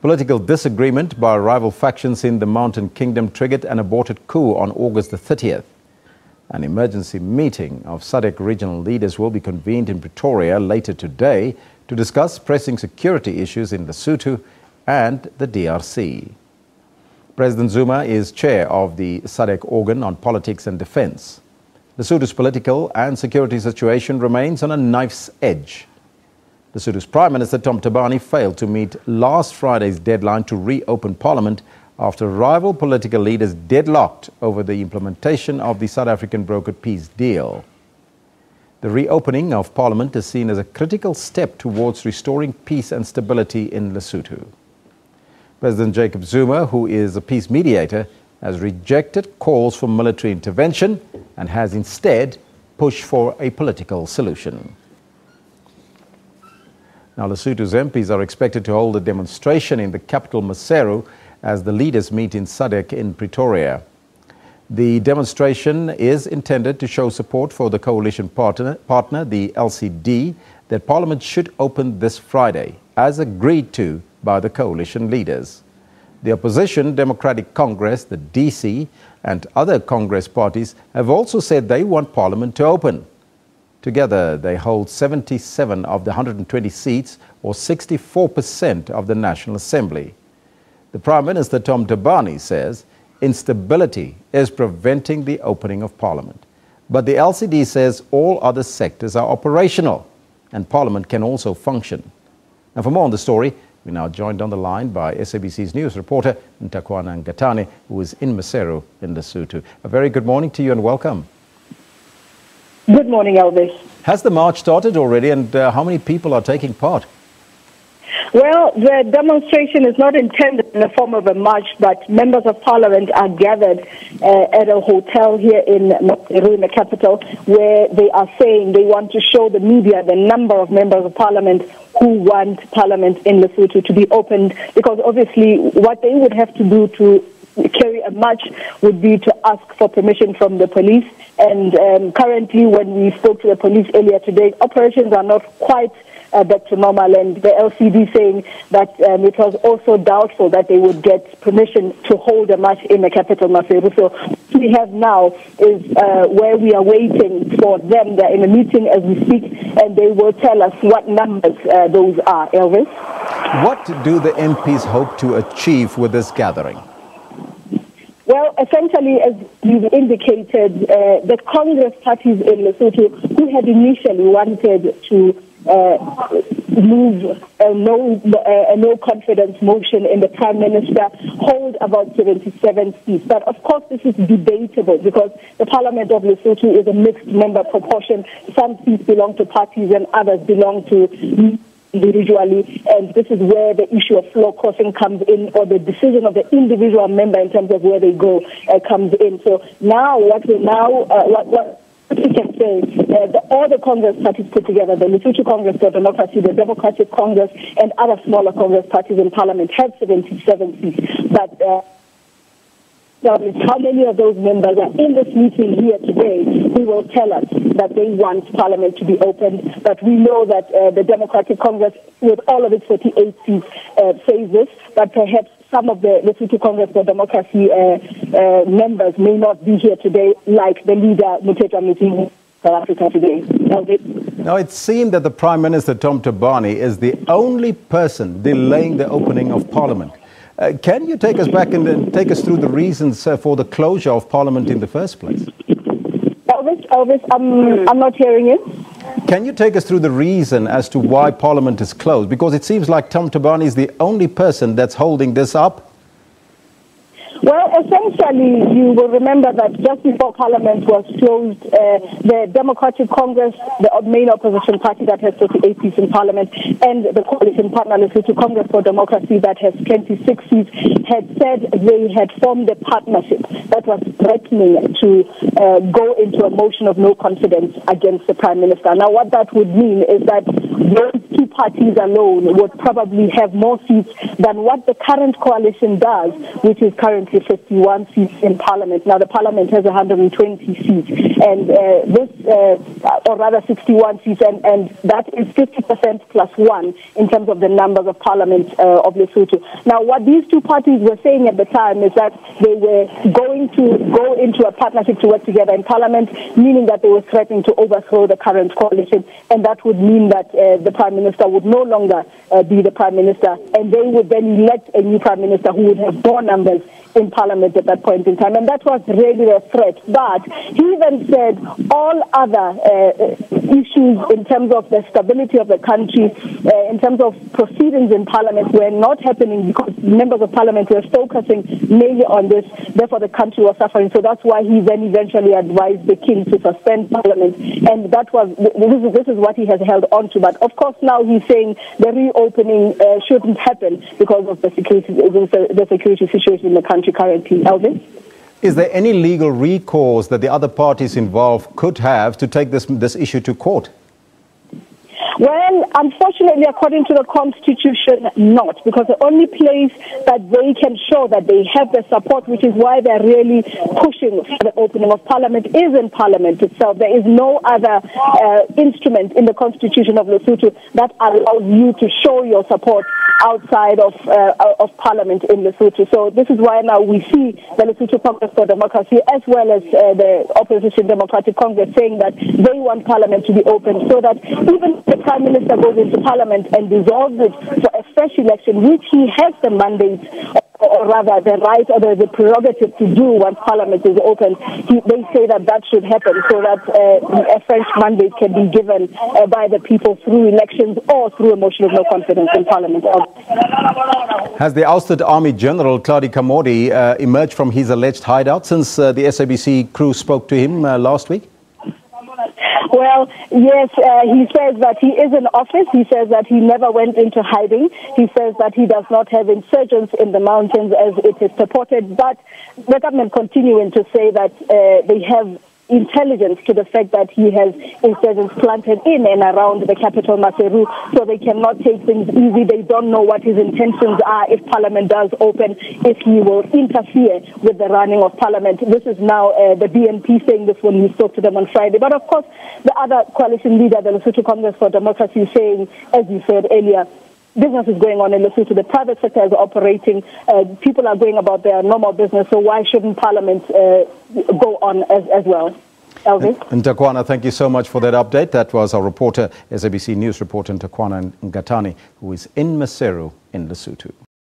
Political disagreement by rival factions in the Mountain Kingdom triggered an aborted coup on August the 30th. An emergency meeting of SADC regional leaders will be convened in Pretoria later today to discuss pressing security issues in Lesotho and the DRC. President Zuma is chair of the SADC organ on politics and defense. Lesotho's political and security situation remains on a knife's edge. Lesotho's Prime Minister Tom Thabane failed to meet last Friday's deadline to reopen Parliament after rival political leaders deadlocked over the implementation of the South African brokered peace deal. The reopening of Parliament is seen as a critical step towards restoring peace and stability in Lesotho. President Jacob Zuma, who is a peace mediator, has rejected calls for military intervention and has instead pushed for a political solution. Now, Lesotho's MPs are expected to hold a demonstration in the capital Maseru as the leaders meet in SADC in Pretoria. The demonstration is intended to show support for the coalition partner, the LCD, that Parliament should open this Friday, as agreed to by the coalition leaders. The opposition Democratic Congress, the DC, and other Congress parties have also said they want Parliament to open. Together, they hold 77 of the 120 seats, or 64% of the National Assembly. The Prime Minister, Tom Thabane, says instability is preventing the opening of Parliament. But the LCD says all other sectors are operational and Parliament can also function. And for more on the story, we're now joined on the line by SABC's news reporter, Nthakoana Ngatane, who is in Maseru in Lesotho. A very good morning to you and welcome. Good morning, Elvis. Has the march started already, and how many people are taking part? Well, the demonstration is not intended in the form of a march, but members of parliament are gathered at a hotel here in Maseru, in the capital, where they are saying they want to show the media the number of members of parliament who want parliament in Lesotho to be opened, because obviously what they would have to do to carry a march would be to ask for permission from the police. And currently, when we spoke to the police earlier today, operations are not quite back to normal, and the LCD saying that it was also doubtful that they would get permission to hold a march in the capital, Maseru. So what we have now is where we are waiting for them. They're in a meeting as we speak, and they will tell us what numbers those are. Elvis? What do the MPs hope to achieve with this gathering? Well, essentially, as you've indicated, the Congress parties in Lesotho, who had initially wanted to move a no confidence motion in the Prime Minister, hold about 77 seats. But of course, this is debatable because the Parliament of Lesotho is a mixed member proportion. Some seats belong to parties and others belong to individually, and this is where the issue of floor crossing comes in, or the decision of the individual member in terms of where they go comes in. So now, what we can say, all the Congress parties put together, the Lesotho Congress for Democracy, the Democratic Congress, and other smaller Congress parties in Parliament have 77 seats. But how many of those members are in this meeting here today who will tell us that they want Parliament to be opened. But we know that the Democratic Congress, with all of its 48 seats, says this, but perhaps some of the Lesotho Congress for Democracy members may not be here today, like the leader, Muteta meeting South Africa today. Now, it seemed that the Prime Minister, Tom Thabane, is the only person delaying the opening of Parliament. Can you take us back and take us through the reasons for the closure of Parliament in the first place? Elvis, I'm not hearing you. Can you take us through the reason as to why Parliament is closed? Because it seems like Tom Thabane is the only person that's holding this up. Well, essentially, you will remember that just before Parliament was closed, the Democratic Congress, the main opposition party that has 38 seats in Parliament, and the coalition partner, Lesotho Congress for Democracy, that has 26 seats, had said they had formed a partnership that was threatening to go into a motion of no confidence against the Prime Minister. Now, what that would mean is that those two parties alone would probably have more seats than what the current coalition does, which is currently currently 51 seats in Parliament. Now, the Parliament has 120 seats, and or rather 61 seats, and that is 50% plus one in terms of the numbers of Parliament of Lesotho. Now, what these two parties were saying at the time is that they were going to go into a partnership to work together in Parliament, meaning that they were threatening to overthrow the current coalition, and that would mean that the Prime Minister would no longer be the Prime Minister, and they would then elect a new Prime Minister who would have more numbers in Parliament at that point in time. And that was really a threat. But he even said all other issues in terms of the stability of the country, in terms of proceedings in Parliament, were not happening because members of Parliament were focusing mainly on this. Therefore, the country was suffering. So that's why he then eventually advised the king to suspend Parliament. And that was this is what he has held on to. But of course, now he's saying the reopening shouldn't happen because of the security situation in the country currently. Elvis? Is there any legal recourse that the other parties involved could have to take this issue to court? Well, unfortunately, according to the Constitution, not, because the only place that they can show that they have the support, which is why they're really pushing for the opening of Parliament, is in Parliament itself. There is no other instrument in the Constitution of Lesotho that allows you to show your support outside of Parliament in Lesotho. So this is why now we see the Lesotho Congress for Democracy as well as the Opposition Democratic Congress saying that they want Parliament to be open so that even the Prime Minister goes into Parliament and dissolves it for a fresh election, which he has the mandate, or rather the right or the prerogative to do once Parliament is open. They say that that should happen so that a fresh mandate can be given by the people through elections or through a motion of no confidence in Parliament. Has the ousted Army General Tladi Kamodi emerged from his alleged hideout since the SABC crew spoke to him last week? Well, yes, he says that he is in office. He says that he never went into hiding. He says that he does not have insurgents in the mountains as it is purported. But the government continuing to say that they have intelligence to the fact that he has insurgents planted in and around the capital, Maseru, so they cannot take things easy. They don't know what his intentions are if Parliament does open, if he will interfere with the running of Parliament. This is now the BNP saying this when we spoke to them on Friday. But of course, the other coalition leader, the Lesotho Congress for Democracy, is saying, as you said earlier, business is going on in Lesotho. The private sector is operating. People are going about their normal business. So why shouldn't Parliament go on as well? Elvis? Nthakoana, thank you so much for that update. That was our reporter, SABC News reporter Nthakoana Ngatane, who is in Maseru in Lesotho.